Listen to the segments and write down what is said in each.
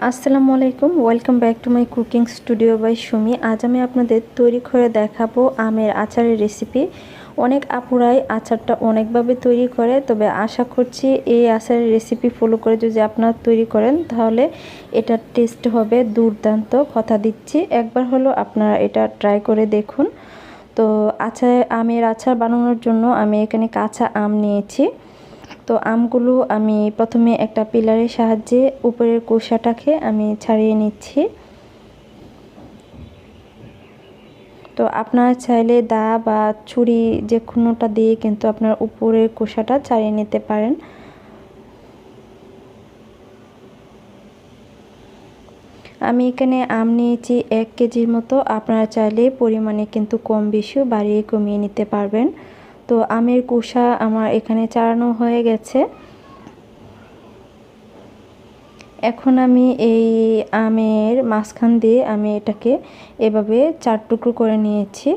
আসসালামু আলাইকুম, welcome back to my cooking studio by Sumi. আজ আমি আপনাদের তৈরি করে দেখাবো আমের আচারের রেসিপি। অনেক আপুরাই আচারটা অনেকভাবে তৈরি করে, তবে আশা করছি এই আচারের রেসিপি ফলো করে যদি আপনারা তৈরি করেন তাহলে এটার টেস্ট হবে দুর্দান্ত। কথা দিচ্ছি, একবার হলো আপনারা এটা ট্রাই করে দেখুন। তো আমের আচার বানানোর জন্য আমি এখানে কাঁচা আম নিয়েছি। তো আমগুলো আমি প্রথমে একটা পিলারের সাহায্যে উপরের কোষাটাকে আমি ছাড়িয়ে নিচ্ছি। তো আপনারা চাইলে দা বা ছুরি যে কোনোটা দিয়ে কিন্তু আপনার উপরের কোষাটা ছাড়িয়ে নিতে পারেন। আমি এখানে আম নিয়েছি 1 কেজির মতো। আপনারা চাইলে পরিমাণে কিন্তু কম বেশি বাড়িয়ে কমিয়ে নিতে পারবেন। তো আমের কোষা আমার এখানে ছাড়ানো হয়ে গেছে। এখন আমি এই আমের মাঝখান দিয়ে আমি এটাকে এভাবে 4 টুকরো করে নিয়েছি।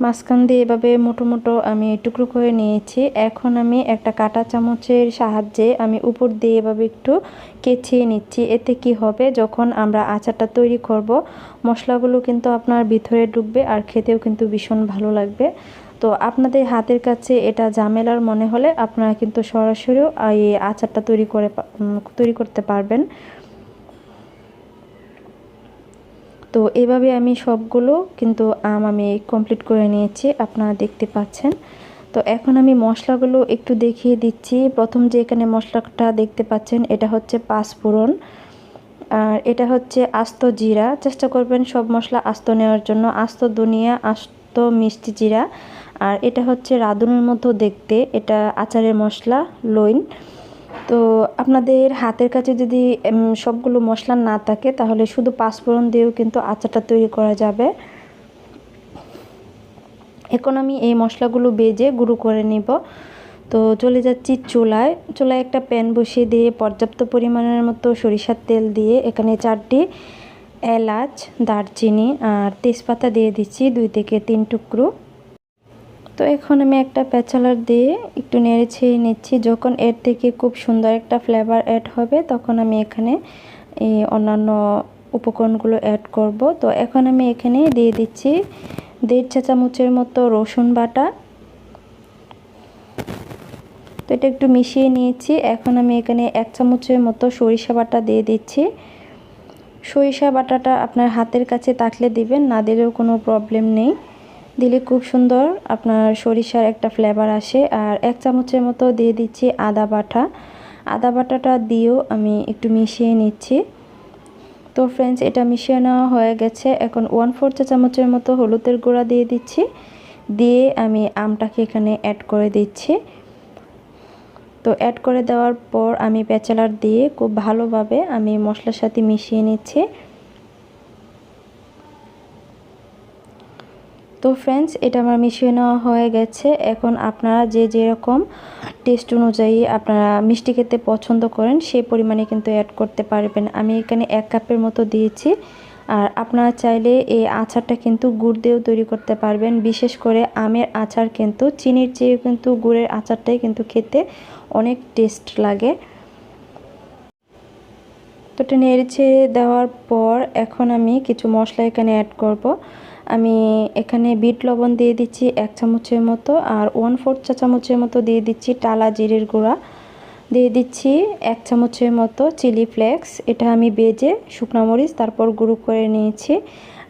মাঝখান দিয়ে এভাবে মোটো মোটো আমি টুকরো করে নিয়েছি। এখন আমি একটা কাঁটা চামচের সাহায্যে আমি উপর দিয়ে এভাবে একটু কেচিয়ে নিচ্ছি। এতে কি হবে, যখন আমরা আচারটা তৈরি করব মশলাগুলো কিন্তু আপনার ভিতরে ঢুকবে আর খেতেও কিন্তু ভীষণ ভালো লাগবে। তো আপনাদের হাতের কাছে এটা ঝামেলার মনে হলে আপনারা কিন্তু সরাসরিও এই আচারটা তৈরি করতে পারবেন। তো এভাবে আমি সবগুলো কিন্তু আমি কমপ্লিট করে নিয়েছি, আপনারা দেখতে পাচ্ছেন। তো এখন আমি মশলাগুলো একটু দেখিয়ে দিচ্ছি। প্রথম যে এখানে মশলাটা দেখতে পাচ্ছেন এটা হচ্ছে 5 ফোড়ন, আর এটা হচ্ছে আস্ত জিরা। চেষ্টা করবেন সব মশলা আস্ত নেওয়ার জন্য। আস্ত ধনিয়া, আস্ত মিষ্টি জিরা, আর এটা হচ্ছে রাঁধুনির মতো দেখতে, এটা আচারের মশলা লোইন। তো আপনাদের হাতের কাছে যদি সবগুলো মশলা না থাকে তাহলে শুধু 5 ফোড়ন দিয়েও কিন্তু আচারটা তৈরি করা যাবে। এখন আমি এই মশলাগুলো ভেজে গুঁড়ো করে নিব। তো চলে যাচ্ছি চুলায়। একটা প্যান বসিয়ে দিয়ে পর্যাপ্ত পরিমাণের মতো সরিষার তেল দিয়ে এখানে 4টি এলাচ, দারচিনি আর তেজপাতা দিয়ে দিচ্ছি 2 থেকে 3 টুকরো। তো এখন আমি একটা প্যাচালার দিয়ে একটু নেড়ে ছেড়ে নিচ্ছি। যখন এর থেকে খুব সুন্দর একটা ফ্লেভার অ্যাড হবে তখন আমি এখানে এই অন্যান্য উপকরণগুলো অ্যাড করব। তো এখন আমি এখানে দিয়ে দিচ্ছি 1.5 চা চামচের মতো রসুন বাটা। তো এটা একটু মিশিয়ে নিয়েছি। এখন আমি এখানে 1 চামচের মতো সরিষা বাটা দিয়ে দিচ্ছি। সরিষা বাটাটা আপনার হাতের কাছে থাকলে দিবেন, না দিলেও কোনো প্রবলেম নেই। দিলে খুব সুন্দর আপনার সরিষার একটা ফ্লেভার আসে। আর 1 চামচের মতো দিয়ে দিচ্ছি আদা বাটা। আদা বাটাটা দিয়েও আমি একটু মিশিয়ে নিচ্ছি। তো ফ্রেন্ডস, এটা মিশিয়ে নেওয়া হয়ে গেছে। এখন 1/4 চা চামচের মতো হলুদের গুঁড়া দিয়ে দিচ্ছি। দিয়ে আমি আমটাকে এখানে অ্যাড করে দিচ্ছি। তো অ্যাড করে দেওয়ার পর আমি প্যাচালার দিয়ে খুব ভালোভাবে আমি মশলার সাথে মিশিয়ে নিচ্ছি। তো ফ্রেন্ডস, এটা আমার মিশিয়ে নেওয়া হয়ে গেছে। এখন আপনারা যে যেরকম টেস্ট অনুযায়ী আপনারা মিষ্টি খেতে পছন্দ করেন সেই পরিমাণে কিন্তু অ্যাড করতে পারবেন। আমি এখানে 1 কাপের মতো দিয়েছি। আর আপনারা চাইলে এই আচারটা কিন্তু গুড় দিয়েও তৈরি করতে পারবেন। বিশেষ করে আমের আচার কিন্তু চিনির চেয়ে কিন্তু গুড়ের আচারটাই কিন্তু খেতে অনেক টেস্ট লাগে। তো এটা নেড়ে ছেড়ে দেওয়ার পর এখন আমি কিছু মশলা এখানে অ্যাড করব। আমি এখানে বিট লবণ দিয়ে দিচ্ছি 1 চামচের মতো, আর 1/4 চা চামচের মতো দিয়ে দিচ্ছি টালা জিরের গুঁড়া। দিয়ে দিচ্ছি 1 চামচের মতো চিলি ফ্লেক্স। এটা আমি ভেজে শুকনো মরিচ তারপর গুঁড়ো করে নিয়েছি।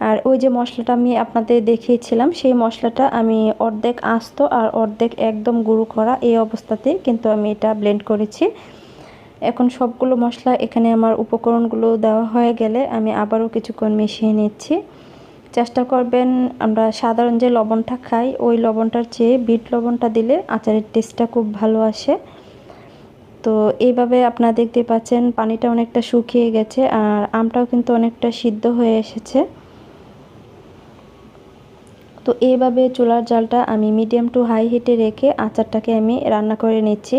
আর ওই যে মশলাটা আমি আপনাদের দেখিয়েছিলাম সেই মশলাটা আমি অর্ধেক আস্ত আর অর্ধেক একদম গুঁড়ো করা এই অবস্থাতে কিন্তু আমি এটা ব্লেন্ড করেছি। এখন সবগুলো মশলা এখানে আমার উপকরণগুলো দেওয়া হয়ে গেলে আমি আবারও কিছুক্ষণ মিশিয়ে নিচ্ছি। চেষ্টা করবেন আমরা সাধারণ যে লবণটা খাই ওই লবণটার চেয়ে বিট লবণটা দিলে আচারের টেস্টটা খুব ভালো আসে। তো এইভাবে আপনারা দেখতে পাচ্ছেন পানিটা অনেকটা শুকিয়ে গেছে আর আমটাও কিন্তু অনেকটা সিদ্ধ হয়ে এসেছে। তো এইভাবে চুলার জালটা আমি মিডিয়াম টু হাই হিটে রেখে আচারটাকে আমি রান্না করে নিচ্ছি।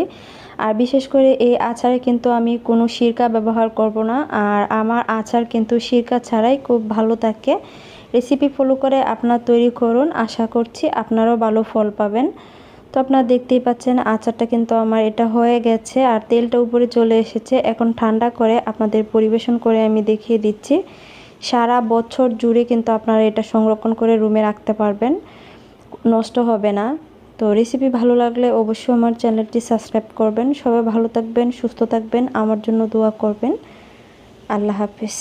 আর বিশেষ করে এই আচারে কিন্তু আমি কোনো সিরকা ব্যবহার করব না। আর আমার আচার কিন্তু সিরকা ছাড়াই খুব ভালো থাকে। রেসিপি ফলো করে আপনারা তৈরি করুন, আশা করছি আপনারাও ভালো ফল পাবেন। তো আপনারা দেখতেই পাচ্ছেন আচারটা কিন্তু আমার এটা হয়ে গেছে আর তেলটা উপরে চলে এসেছে। এখন ঠান্ডা করে আপনাদের পরিবেশন করে আমি দেখিয়ে দিচ্ছি। সারা বছর জুড়ে কিন্তু আপনারা এটা সংরক্ষণ করে রুমে রাখতে পারবেন, নষ্ট হবে না। তো রেসিপি ভালো লাগলে অবশ্যই আমার চ্যানেলটি সাবস্ক্রাইব করবেন। সবাই ভালো থাকবেন, সুস্থ থাকবেন, আমার জন্য দোয়া করবেন। আল্লাহ হাফেজ।